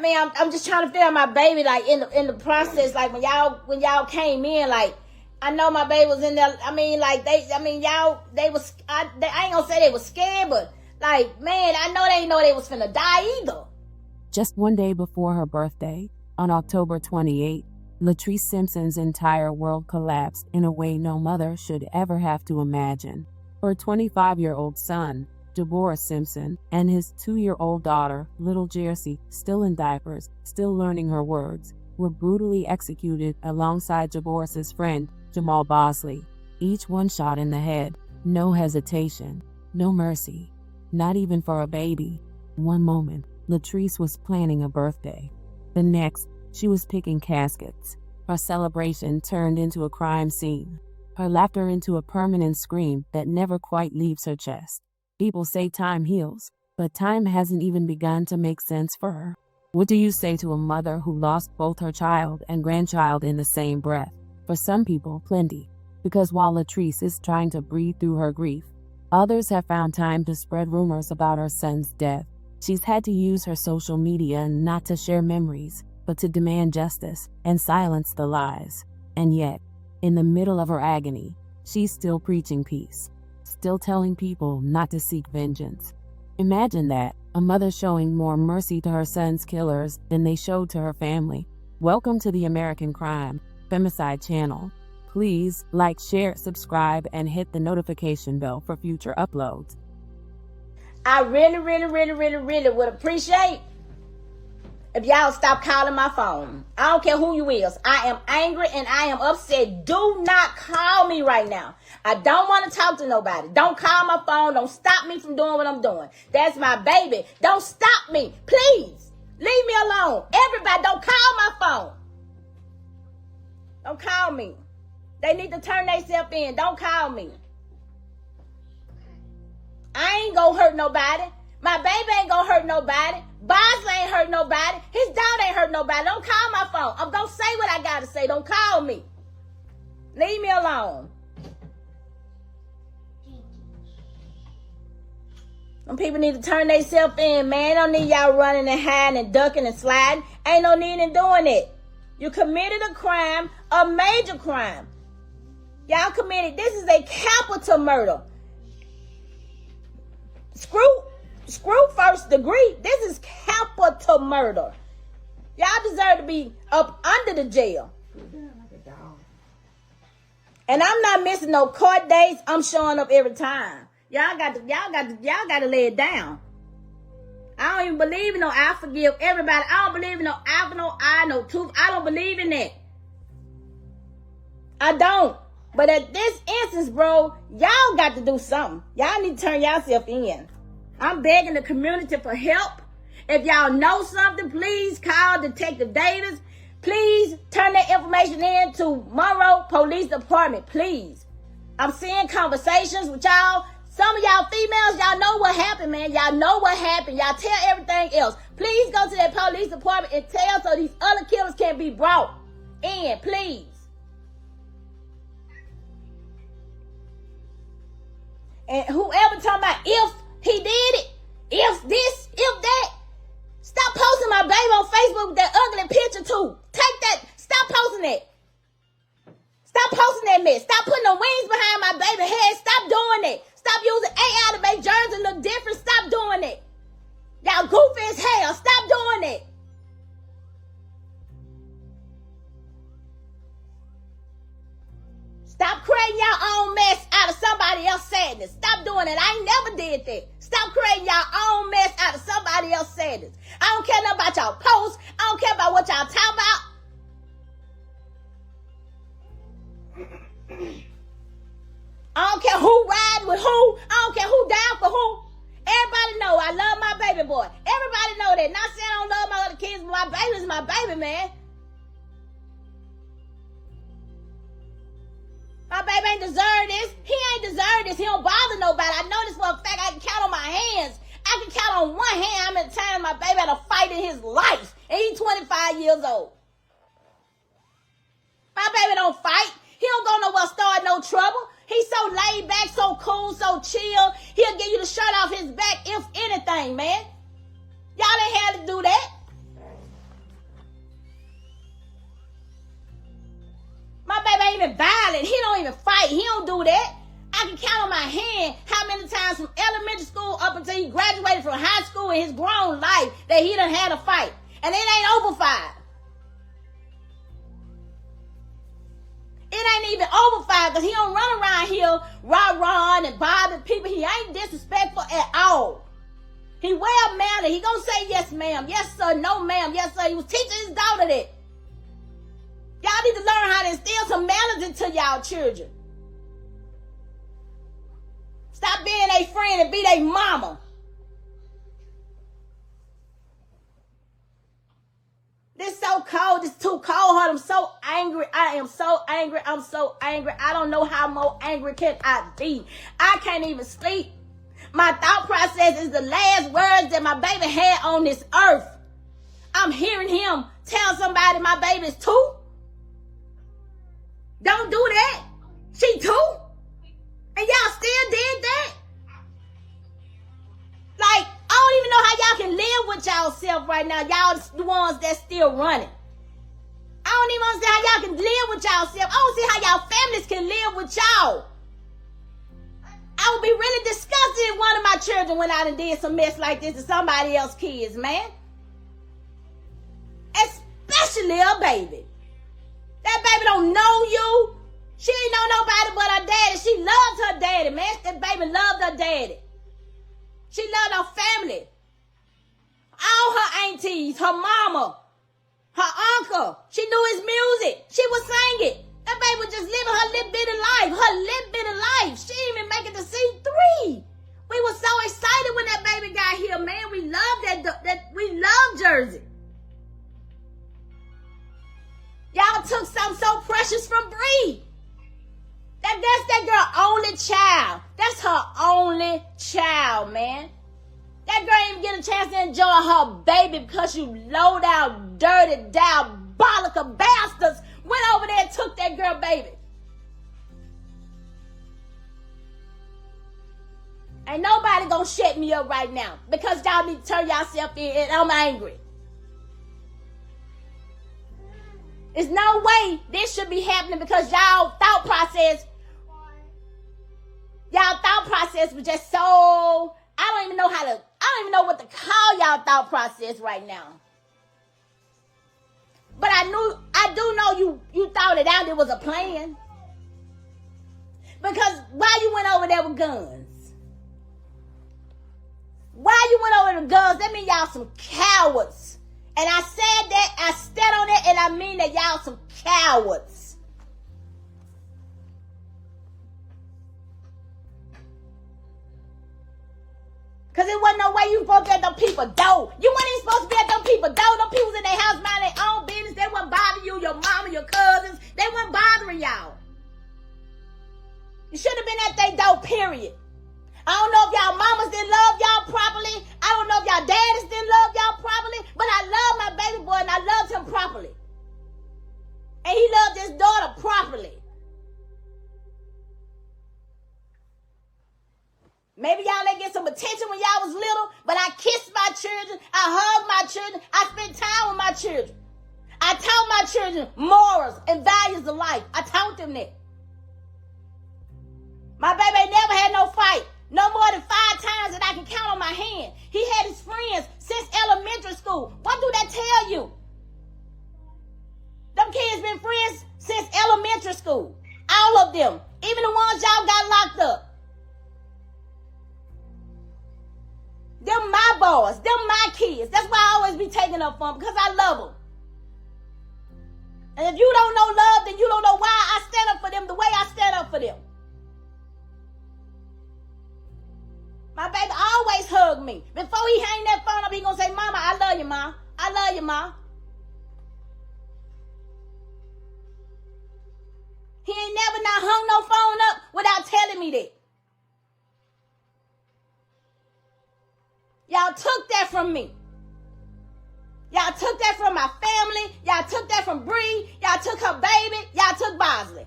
I mean, I'm just trying to feel my baby, like, in the process, like, when y'all came in, like, I know my baby was in there. I mean, like, I ain't gonna say they was scared, but, like, man, I know they ain't know they was finna die either. Just one day before her birthday, on October 28, Latrice Simpson's entire world collapsed in a way no mother should ever have to imagine. Her 25-year-old son, Jaborris Simpson, and his 2-year-old daughter, little Jhersi, still in diapers, still learning her words, were brutally executed alongside Jaborris's friend, Jamal Bosley. Each one shot in the head. No hesitation, no mercy, not even for a baby. One moment, Latrice was planning a birthday. The next, she was picking caskets. Her celebration turned into a crime scene. Her laughter into a permanent scream that never quite leaves her chest. People say time heals, but time hasn't even begun to make sense for her. What do you say to a mother who lost both her child and grandchild in the same breath? For some people, plenty, because while Latrice is trying to breathe through her grief, others have found time to spread rumors about her son's death. She's had to use her social media not to share memories, but to demand justice and silence the lies. And yet, in the middle of her agony, she's still preaching peace, still telling people not to seek vengeance. Imagine that, a mother showing more mercy to her son's killers than they showed to her family. Welcome to the American Crime Femicide channel. Please like, share, subscribe, and hit the notification bell for future uploads. I really would appreciate if y'all stop calling my phone. I don't care who you is. I am angry and I am upset. Do not call me right now. I don't want to talk to nobody. Don't call my phone. Don't stop me from doing what I'm doing. That's my baby. Don't stop me. Please. Leave me alone. Everybody, don't call my phone. Don't call me. They need to turn themselves in. Don't call me. I ain't gonna hurt nobody. My baby ain't gonna hurt nobody. Bosley ain't hurt nobody. His dog ain't hurt nobody. Don't call my phone. I'm gonna say what I gotta say. Don't call me. Leave me alone. Some people need to turn themselves in, man. Don't need y'all running and hiding and ducking and sliding. Ain't no need in doing it. You committed a crime, a major crime. Y'all committed, this is a capital murder. Screw first degree. This is capital murder. Y'all deserve to be up under the jail. And I'm not missing no court dates. I'm showing up every time. Y'all got to lay it down. I don't even believe in no I forgive everybody. I don't believe in no eye for no eye, no tooth. I don't believe in that. I don't. But at this instance, bro, y'all got to do something. Y'all need to turn yourself in. I'm begging the community for help. If y'all know something, please call Detective Davis. Please turn that information in to Monroe Police Department, please. I'm seeing conversations with y'all. Some of y'all females, y'all know what happened, man. Y'all know what happened. Y'all tell everything else. Please go to that police department and tell so these other killers can be brought in, please. And whoever talking about if he did it, if this, if that, stop posting my baby on Facebook with that ugly picture too. Take that. Stop posting that. Stop posting that mess. Stop putting the wings behind my baby head. Stop doing it. Stop using AI to make Jhersi look different. Stop doing it. Y'all goofy as hell. Stop doing it. Stop creating your own mess out of somebody else's sadness. Stop doing it. I ain't never did that. Stop creating your own mess out of somebody else's sadness. I don't care nothing about y'all posts. I don't care about what y'all talk about. I don't care who riding with who. I don't care who down for who. Everybody know I love my baby boy. Everybody know that. Not saying I don't love my other kids, but my baby is my baby, man. My baby ain't deserve this. He ain't deserve this. He don't bother nobody. I know this for a fact. I can count on my hands. I can count on one hand how many times my baby had a fight in his life. And he's 25 years old. My baby don't fight. He don't go nowhere start no trouble. He's so laid back, so cool, so chill. He'll give you the shirt off his back, if anything, man. Y'all ain't had to do that. He don't do that. I can count on my hand how many times from elementary school up until he graduated from high school in his grown life that he done had a fight. And it ain't over 5. It ain't even over 5 because he don't run around here rah-rah and bothering people. He ain't disrespectful at all. He well-mannered. He gonna say yes, ma'am. Yes, sir. No, ma'am. Yes, sir. He was teaching his daughter that. Y'all need to learn how to instill some manners into y'all children. Stop being a friend and be their mama. This so cold. This too cold. I'm so angry. I am so angry. I'm so angry. I don't know how more angry can I be. I can't even sleep. My thought process is the last words that my baby had on this earth. I'm hearing him tell somebody my baby's 2. Don't do that. She 2. And y'all still did that? Like, I don't even know how y'all can live with y'all self right now. Y'all the ones that's still running. I don't even understand how y'all can live with y'all self. I don't see how y'all families can live with y'all. I would be really disgusted if one of my children went out and did some mess like this to somebody else's kids, man. Especially a baby. That baby don't know you. She ain't know nobody but her daddy. She loved her daddy, man. That baby loved her daddy. She loved her family. All her aunties, her mama, her uncle. She knew his music. She would sing it. That baby was just living her little bit of life. Her little bit of life. She didn't even make it to C3. We were so excited when that baby got here, man. We loved that we loved Jhersi. Y'all took something so precious from Bree. That's that girl only child. That's her only child, man. That girl ain't even get a chance to enjoy her baby because you low down, dirty, diabolical bastards went over there and took that girl baby. Ain't nobody gonna shut me up right now because y'all need to turn yourself in and I'm angry. There's no way this should be happening because y'all thought process was just so, I don't even know what to call y'all thought process right now. But I do know you thought it out. It was a plan. Because why you went over there with guns? Why you went over there with guns? That mean y'all some cowards. And I said that, I stood on it, and I mean that y'all some cowards. Because it wasn't no way you supposed to be at them people door. You weren't even supposed to be at them people door. Them people was in their house minding their own business. They wasn't bothering you, your mama, your cousins. They wasn't bothering y'all. You should have been at their door, period. I don't know if y'all mamas didn't love y'all properly. I don't know if y'all daddies didn't love y'all properly. But I love my baby boy and I loved him properly. And he loved his daughter properly. Maybe y'all ain't get some attention when y'all was little, but I kissed my children. I hugged my children. I spent time with my children. I taught my children morals and values of life. I taught them that. My baby ain't never had no fight. No more than 5 times that I can count on my hand. He had his friends since elementary school. What do that tell you? Them kids been friends since elementary school. All of them. Even the ones y'all got locked up. Them my boys. Them my kids. That's why I always be taking up for them. Because I love them. And if you don't know love, then you don't know why I stand up for them the way I stand up for them. My baby always hugged me. Before he hang that phone up, he gonna say, Mama, I love you, Ma. I love you, Ma. He ain't never not hung no phone up without telling me that. Y'all took that from me. Y'all took that from my family. Y'all took that from Bree. Y'all took her baby. Y'all took Bosley.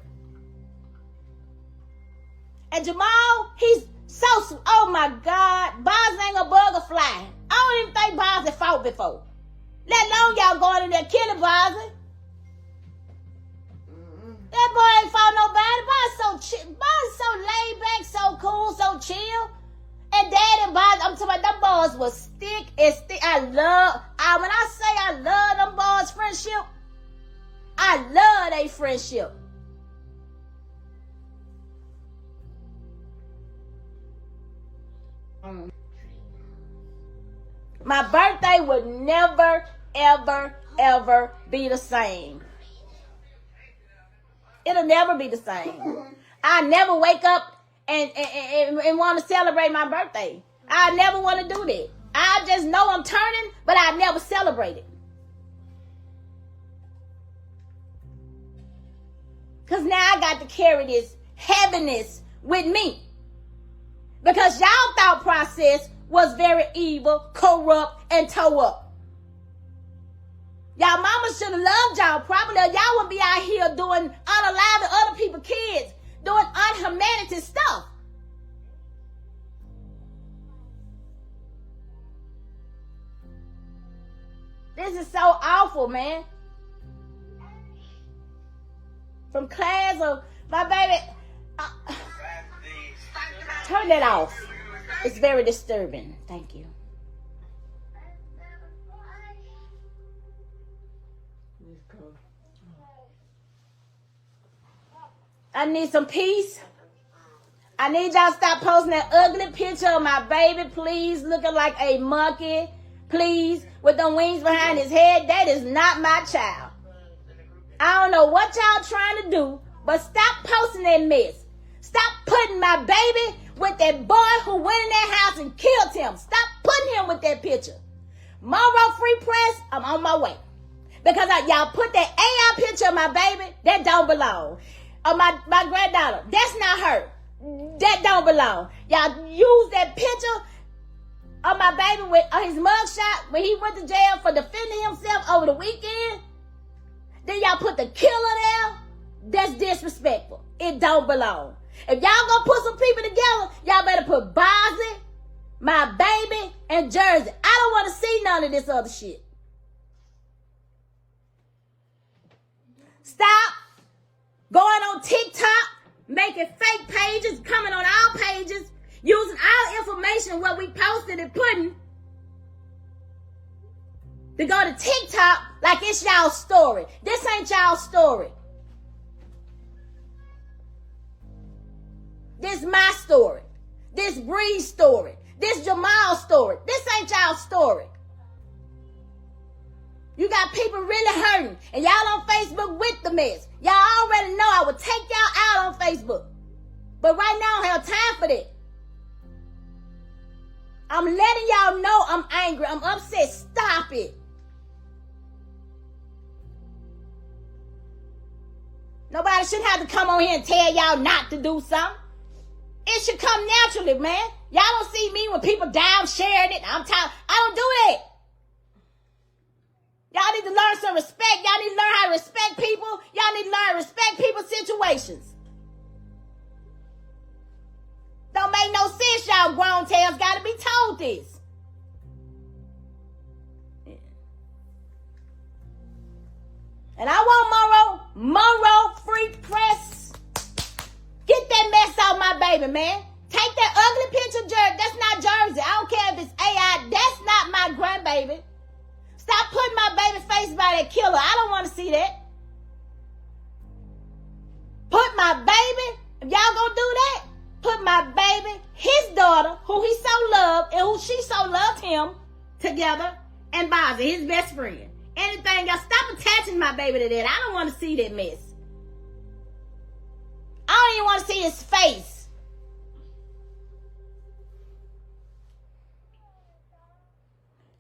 And Jamal, he's so, oh my God, Bosley ain't a bug or fly. I don't even think Bosley fought before. Let alone y'all going in there killing Bosley. That boy ain't fought nobody. Boy's so laid back, so cool, so chill. And Dad and Bob, I'm talking about them boys was thick and thick. When I say I love them boys' friendship, I love their friendship. My birthday would never, ever, ever be the same. It'll never be the same. I never wake up and want to celebrate my birthday. I never want to do that. I just know I'm turning, but I never celebrate it. Because now I got to carry this heaviness with me. Because y'all thought process was very evil, corrupt, and toe up. Y'all mama should have loved y'all properly. Y'all would be out here doing unaliving other people's kids, doing unhumanity stuff. This is so awful, man. From class of my baby. Turn that off. It's very disturbing. Thank you. I need some peace. I need y'all to stop posting that ugly picture of my baby, please, looking like a monkey, please, with them wings behind his head. That is not my child. I don't know what y'all trying to do, but stop posting that mess. Stop putting my baby with that boy who went in that house and killed him. Stop putting him with that picture. Monroe Free Press, I'm on my way. Because y'all put that AI picture of my baby, that don't belong. Of my granddaughter, that's not her. That don't belong. Y'all use that picture of my baby with his mugshot when he went to jail for defending himself over the weekend. Then y'all put the killer there. That's disrespectful. It don't belong. If y'all gonna put some people together, y'all better put Bosley, my baby, and Jhersi. I don't want to see none of this other shit. Stop going on TikTok, making fake pages, coming on our pages, using our information, what we posted and putting, to go to TikTok like it's y'all's story. This ain't y'all's story. This my story. This Bree's story. This Jamal's story. This ain't y'all's story. You got people really hurting, and y'all on Facebook with the mess. Y'all already know I would take y'all out on Facebook. But right now, I don't have time for that. I'm letting y'all know I'm angry. I'm upset. Stop it. Nobody should have to come on here and tell y'all not to do something. It should come naturally, man. Y'all don't see me when people die, I'm sharing it. I don't do that. Y'all need to learn some respect. Y'all need to learn how to respect people. Y'all need to learn how to respect people's situations. Don't make no sense, y'all grown tails gotta be told this. Yeah. And I want Monroe Free Press. Get that mess out my baby, man. Take that ugly picture, that's not Jhersi. I don't care if it's AI. That's not my grandbaby. Stop putting my baby face by that killer. I don't want to see that. Put my baby, if y'all gonna do that, put my baby, his daughter, who he so loved and who she so loved him, together, and Bosley, his best friend. Anything else, stop attaching my baby to that. I don't want to see that mess. I don't even want to see his face.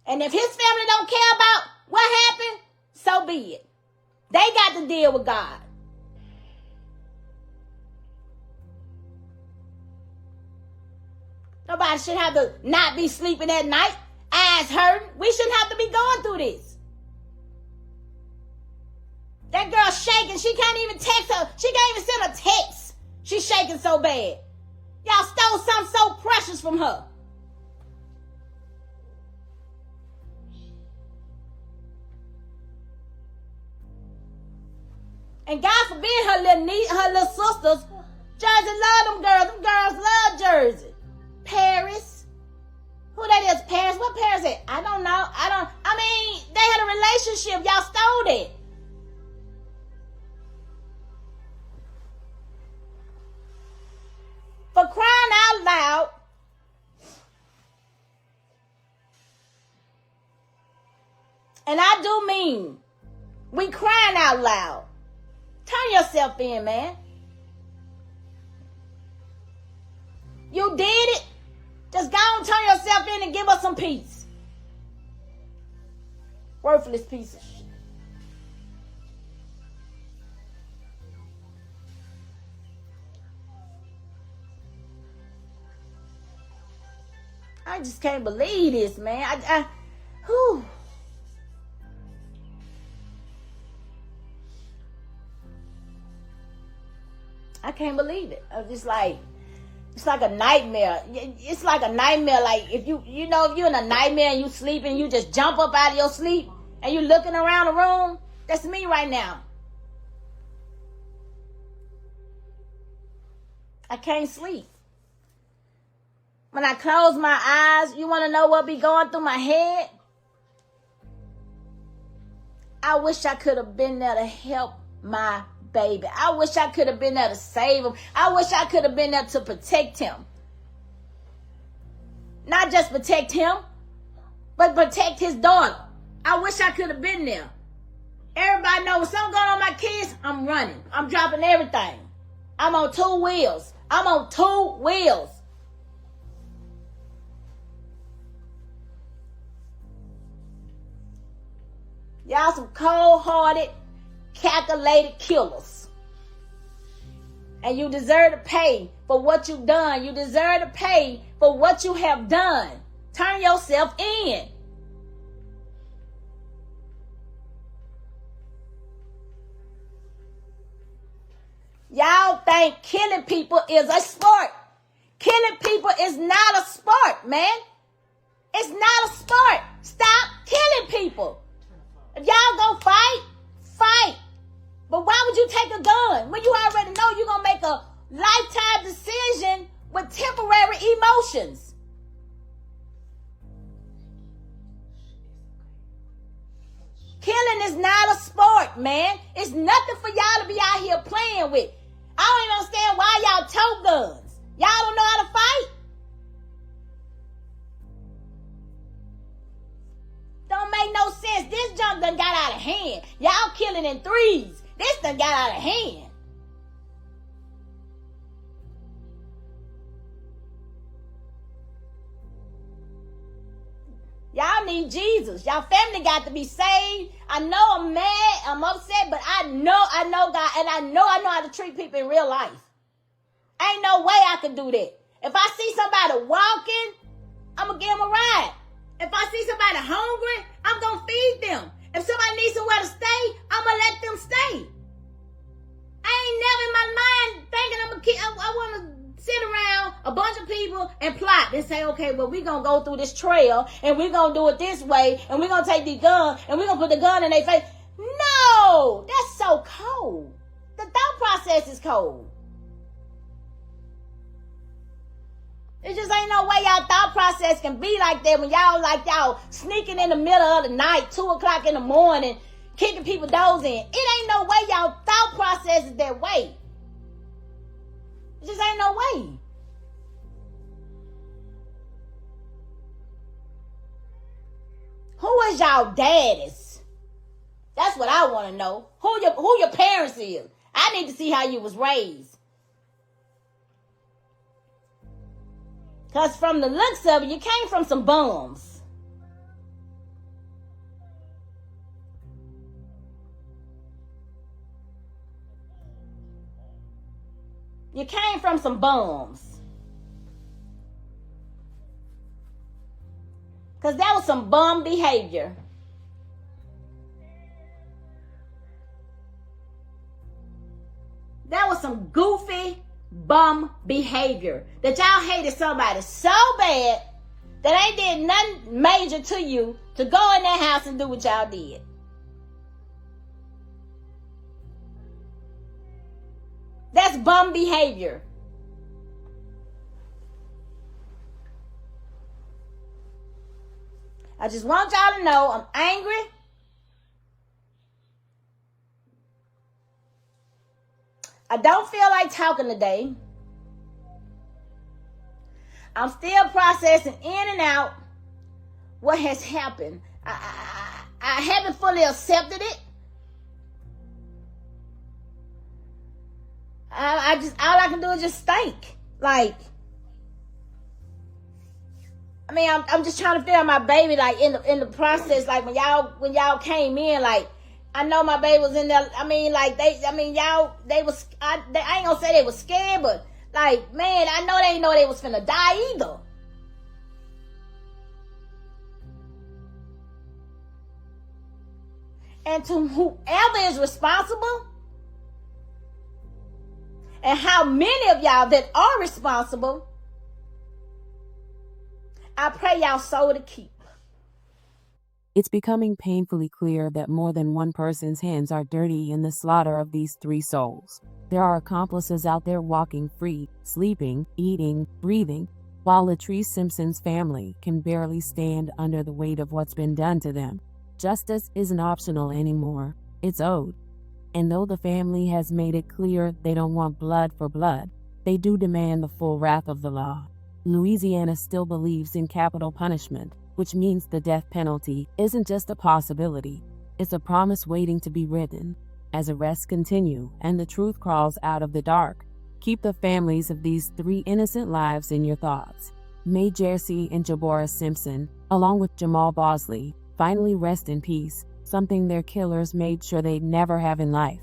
And if his family don't care about what happened, so be it. They got to deal with God. Nobody should have to not be sleeping at night, eyes hurting. We shouldn't have to be going through this. That girl shaking. She can't even text her. She can't even send a text. She's shaking so bad. Y'all stole something so precious from her. And God forbid her little niece, her little sisters. Jhersi love them girls. Them girls love Jhersi. Paris. Who that is? Paris? What Paris is? I don't know. I mean, they had a relationship. Y'all stole it. For crying out loud. And I do mean, we crying out loud. Turn yourself in, man. You did it. Just go and turn yourself in and give us some peace. Worthless piece of shit. I just can't believe this, man. Whew. I can't believe it. I'm just like, it's like a nightmare. It's like a nightmare. Like if you're in a nightmare and you sleep and you just jump up out of your sleep and you looking around the room. That's me right now. I can't sleep. When I close my eyes, you want to know what be going through my head? I wish I could have been there to help my baby. I wish I could have been there to save him. I wish I could have been there to protect him. Not just protect him, but protect his daughter. I wish I could have been there. Everybody knows when something going on with my kids, I'm running. I'm dropping everything. I'm on 2 wheels. I'm on 2 wheels. Y'all some cold-hearted, calculated killers. And you deserve to pay for what you've done. You deserve to pay for what you have done. Turn yourself in. Y'all think killing people is a sport. Killing people is not a sport, man. It's not a sport. Stop killing people. If y'all gonna fight, fight. But why would you take a gun when you already know you're going to make a lifetime decision with temporary emotions? Killing is not a sport, man. It's nothing for y'all to be out here playing with. I don't even understand why y'all tote guns. Y'all don't know how to fight? Don't make no sense. This junk done got out of hand. Y'all killing in threes. This done got out of hand. Y'all need Jesus. Y'all family got to be saved. I know I'm mad. I'm upset, but I know God, and I know how to treat people in real life. Ain't no way I can do that. If I see somebody walking, I'm going to give them a ride. If I see somebody hungry, I'm going to feed them. If somebody needs somewhere to stay, I'm going to let them stay. I ain't never in my mind thinking I want to sit around a bunch of people and plot and say, okay, well, we're going to go through this trail and we're going to do it this way and we're going to take the gun and we're going to put the gun in their face. No, that's so cold. The thought process is cold. It just ain't no way y'all thought process can be like that when y'all sneaking in the middle of the night, 2 o'clock in the morning, kicking people doors in. It ain't no way y'all thought process is that way. It just ain't no way. Who is y'all daddies? That's what I want to know. Who your parents is. I need to see how you was raised. Because from the looks of it, you came from some bums. You came from some bums. Because that was some bum behavior. That was some goofy bum behavior. That y'all hated somebody so bad that ain't did nothing major to you to go in that house and do what y'all did. bum behavior. I just want y'all to know I'm angry. I don't feel like talking today. I'm still processing in and out what has happened. I haven't fully accepted it. I just, all I can do is just think. Like, I mean, I'm just trying to feel my baby, like, in the process. Like, when y'all came in, like, I know my baby was in there. I mean, like, y'all, they was, I ain't gonna say they was scared, but, like, man, I know they didn't know they was finna die either. And to whoever is responsible, and how many of y'all that are responsible, I pray y'all soul to keep. It's becoming painfully clear that more than one person's hands are dirty in the slaughter of these 3 souls. There are accomplices out there walking free, sleeping, eating, breathing, while Latrice Simpson's family can barely stand under the weight of what's been done to them. Justice isn't optional anymore. It's owed. And though the family has made it clear they don't want blood for blood, they do demand the full wrath of the law. Louisiana still believes in capital punishment, which means the death penalty isn't just a possibility, it's a promise waiting to be written. As arrests continue and the truth crawls out of the dark, keep the families of these 3 innocent lives in your thoughts. May Jhersi and Jaborris Simpson, along with Jamal Bosley, finally rest in peace, something their killers made sure they'd never have in life.